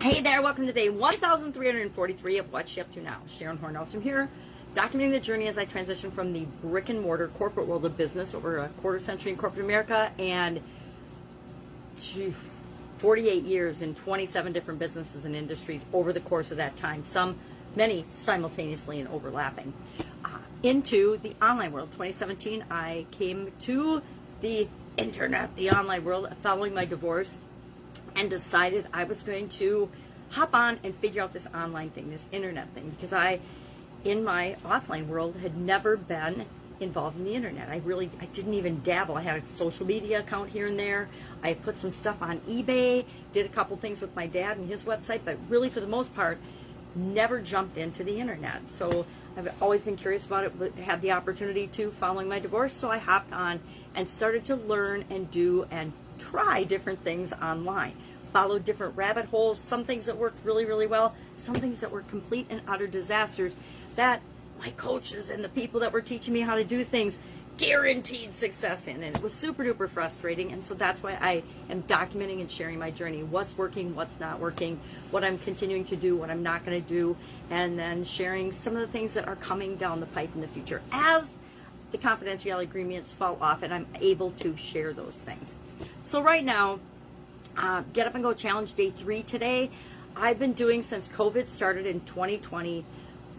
Hey there, welcome to day 1343 of What's She Up To Now. Sharon Horne-Ellstrom here, documenting the journey as I transition from the brick and mortar corporate world of business over a quarter century in corporate America and 48 years in 27 different businesses and industries over the course of that time, many simultaneously and overlapping. Into the online world. 2017, I came to the internet, the online world, following my divorce, and decided I was going to hop on and figure out this online thing, this internet thing, because I, in my offline world, had never been involved in the internet. I didn't even dabble. I had a social media account here and there. I put some stuff on eBay, did a couple things with my dad and his website, but really for the most part, never jumped into the internet. So I've always been curious about it, but had the opportunity to following my divorce, so I hopped on and started to learn and do and try different things online. Followed different rabbit holes, some things that worked really, really well, some things that were complete and utter disasters that my coaches and the people that were teaching me how to do things guaranteed success in, and it was super duper frustrating. And so that's why I am documenting and sharing my journey, what's working, what's not working, what I'm continuing to do, what I'm not going to do, and then sharing some of the things that are coming down the pipe in the future as the confidentiality agreements fall off and I'm able to share those things. So right now, Get Up and Go Challenge Day 3 today. I've been doing since COVID started in 2020,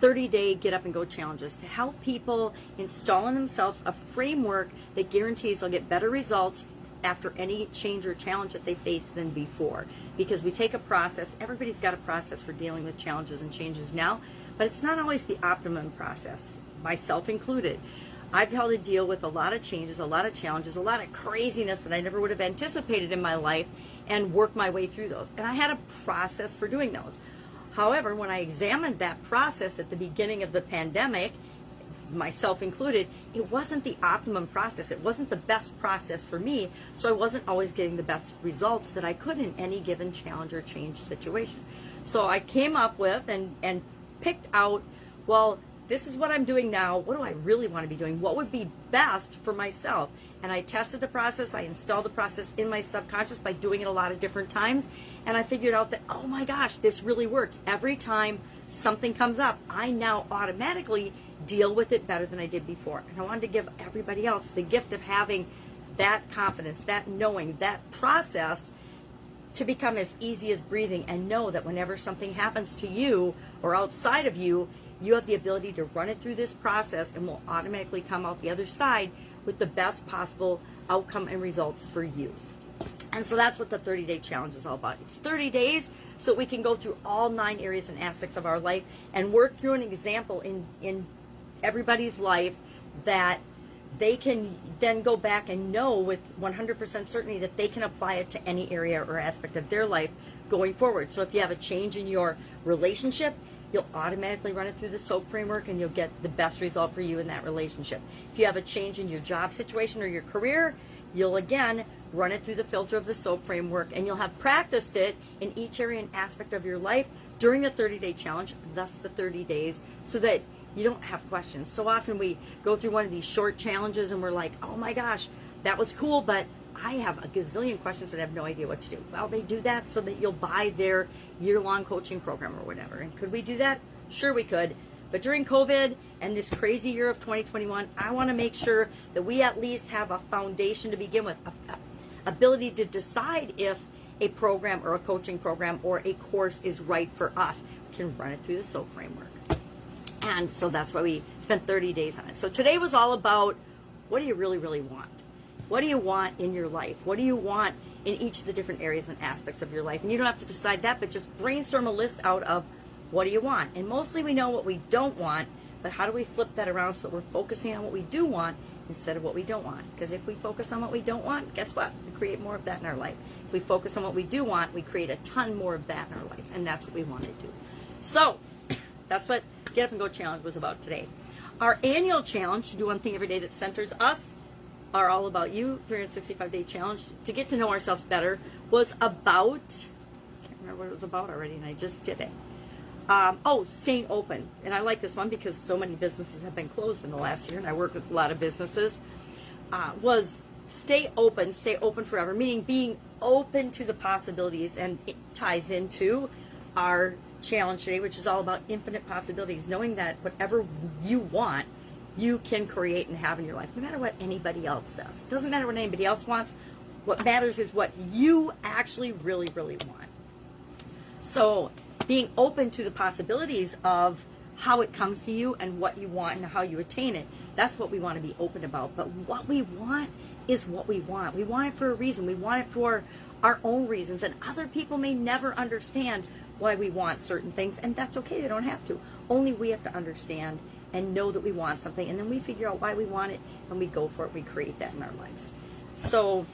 30-day Get Up and Go challenges to help people install in themselves a framework that guarantees they'll get better results after any change or challenge that they face than before. Because we take a process, everybody's got a process for dealing with challenges and changes now, but it's not always the optimum process, myself included. I've had to deal with a lot of changes, a lot of challenges, a lot of craziness that I never would have anticipated in my life and work my way through those. And I had a process for doing those. However, when I examined that process at the beginning of the pandemic, myself included, it wasn't the optimum process. It wasn't the best process for me, so I wasn't always getting the best results that I could in any given challenge or change situation. So I came up with and picked out, well, this is what I'm doing now. What do I really want to be doing? What would be best for myself? And I tested the process. I installed the process in my subconscious by doing it a lot of different times. And I figured out that, oh my gosh, this really works. Every time something comes up, I now automatically deal with it better than I did before. And I wanted to give everybody else the gift of having that confidence, that knowing, that process to become as easy as breathing, and know that whenever something happens to you or outside of you, you have the ability to run it through this process and will automatically come out the other side with the best possible outcome and results for you. And so that's what the 30-day challenge is all about. It's 30 days so we can go through all 9 areas and aspects of our life and work through an example in everybody's life that they can then go back and know with 100% certainty that they can apply it to any area or aspect of their life going forward. So if you have a change in your relationship, you'll automatically run it through the SOAP framework and you'll get the best result for you in that relationship. If you have a change in your job situation or your career, you'll again run it through the filter of the SOAP framework, and you'll have practiced it in each area and aspect of your life during the 30-day challenge, thus the 30 days, so that you don't have questions. So often we go through one of these short challenges and we're like, oh my gosh, that was cool, but I have a gazillion questions and I have no idea what to do. Well, they do that so that you'll buy their year-long coaching program or whatever. And could we do that? Sure we could. But during COVID and this crazy year of 2021, I want to make sure that we at least have a foundation to begin with, a ability to decide if a program or a coaching program or a course is right for us. We can run it through the SOAP framework. And so that's why we spent 30 days on it. So today was all about, what do you really, really want? What do you want in your life? What do you want in each of the different areas and aspects of your life? And you don't have to decide that, but just brainstorm a list out of what do you want? And mostly we know what we don't want, but how do we flip that around so that we're focusing on what we do want instead of what we don't want? Because if we focus on what we don't want, guess what? We create more of that in our life. If we focus on what we do want, we create a ton more of that in our life. And that's what we want to do. So that's what Get Up and Go Challenge was about today. Our annual challenge, to do one thing every day that centers us, are all about you, 365-day challenge to get to know ourselves better, was about, I can't remember what it was about already, and I just did it. Staying open. And I like this one because so many businesses have been closed in the last year, and I work with a lot of businesses, was stay open forever, meaning being open to the possibilities, and it ties into our challenge today, which is all about infinite possibilities, knowing that whatever you want, you can create and have in your life, no matter what anybody else says. It doesn't matter what anybody else wants. What matters is what you actually really, really want. So being open to the possibilities of how it comes to you and what you want and how you attain it, that's what we want to be open about. But what we want is what we want. We want it for a reason. We want it for our own reasons. And other people may never understand why we want certain things. And that's okay. They don't have to. Only we have to understand and know that we want something. And then we figure out why we want it and we go for it. We create that in our lives. So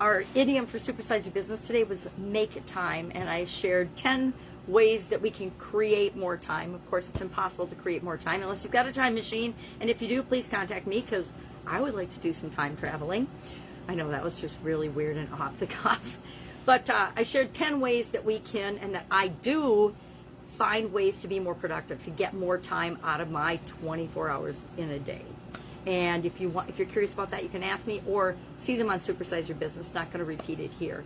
our idiom for Supersize Your Business today was make time. And I shared 10 ways that we can create more time. Of course, it's impossible to create more time unless you've got a time machine. And if you do, please contact me, because I would like to do some time traveling. I know that was just really weird and off the cuff. But I shared 10 ways that we can, and that I do find ways to be more productive, to get more time out of my 24 hours in a day. And if you're curious about that, you can ask me or see them on Supersize Your Business. Not going to repeat it here.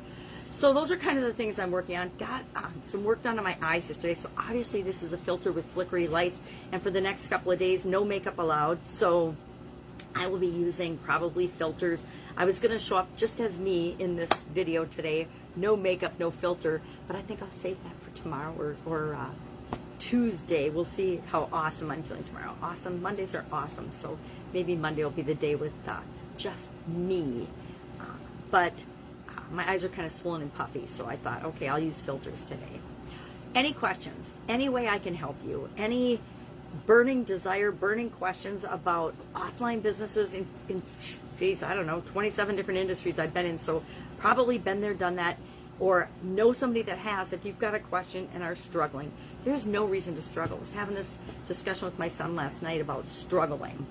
So those are kind of the things I'm working on. Got some work done on my eyes yesterday. So obviously this is a filter with flickery lights. And for the next couple of days, no makeup allowed. So I will be using probably filters. I was going to show up just as me in this video today. No makeup, no filter. But I think I'll save that for tomorrow or Tuesday. We'll see how awesome I'm feeling tomorrow. Awesome. Mondays are awesome. So maybe Monday will be the day with just me. But my eyes are kind of swollen and puffy, so I thought, okay, I'll use filters today. Any questions? Any way I can help you? Any burning desire, burning questions about offline businesses in geez, I don't know, 27 different industries I've been in, so probably been there, done that, or know somebody that has. If you've got a question and are struggling, there's no reason to struggle. I was having this discussion with my son last night about struggling,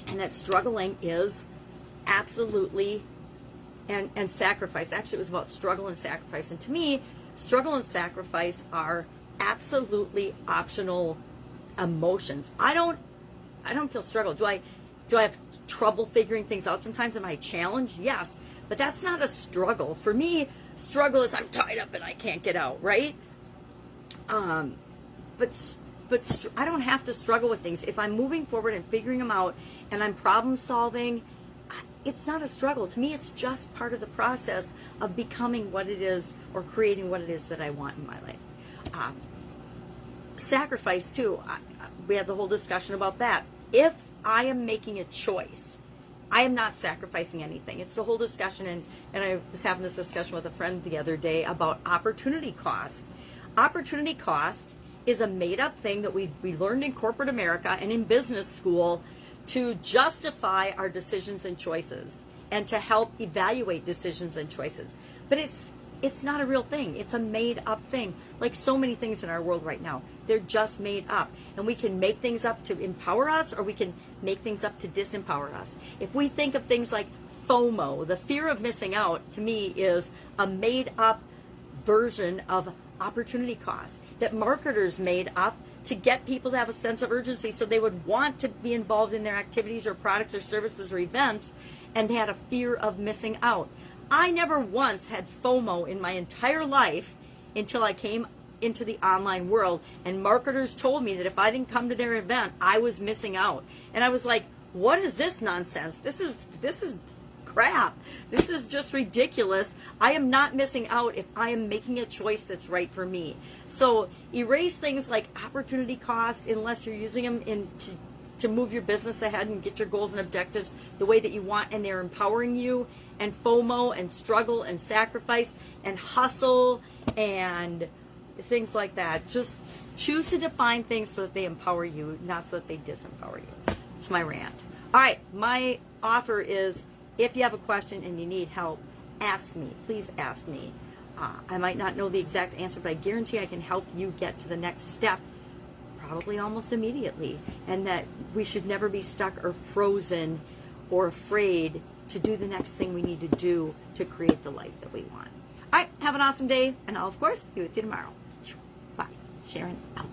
and that struggling is absolutely and sacrifice. Actually, it was about struggle and sacrifice. And to me, struggle and sacrifice are absolutely optional emotions. I don't feel struggle. Do I have trouble figuring things out sometimes? Am I challenged? Yes. But that's not a struggle. For me, struggle is I'm tied up and I can't get out, right? But I don't have to struggle with things. If I'm moving forward and figuring them out and I'm problem solving, it's not a struggle. To me, it's just part of the process of becoming what it is or creating what it is that I want in my life. Sacrifice, too. We had the whole discussion about that. If I am making a choice, I am not sacrificing anything. It's the whole discussion, and I was having this discussion with a friend the other day about opportunity cost. Opportunity cost is a made-up thing that we learned in corporate America and in business school to justify our decisions and choices and to help evaluate decisions and choices. But it's not a real thing. It's a made-up thing. Like so many things in our world right now, they're just made up. And we can make things up to empower us, or we can make things up to disempower us. If we think of things like FOMO, the fear of missing out, to me is a made-up version of opportunity cost that marketers made up to get people to have a sense of urgency so they would want to be involved in their activities or products or services or events, and they had a fear of missing out. I never once had FOMO in my entire life until I came into the online world, and marketers told me that if I didn't come to their event, I was missing out. And I was like, what is this nonsense? This is crap. This is just ridiculous. I am not missing out if I am making a choice that's right for me. So erase things like opportunity costs unless you're using them to move your business ahead and get your goals and objectives the way that you want, and they're empowering you. And FOMO and struggle and sacrifice and hustle and things like that. Just choose to define things so that they empower you, not so that they disempower you. It's my rant. All right, my offer is, if you have a question and you need help, ask me. Please ask me. I might not know the exact answer, but I guarantee I can help you get to the next step probably almost immediately. And that we should never be stuck or frozen or afraid to do the next thing we need to do to create the life that we want. All right, have an awesome day, and I'll, of course, be with you tomorrow. Bye. Sharon out.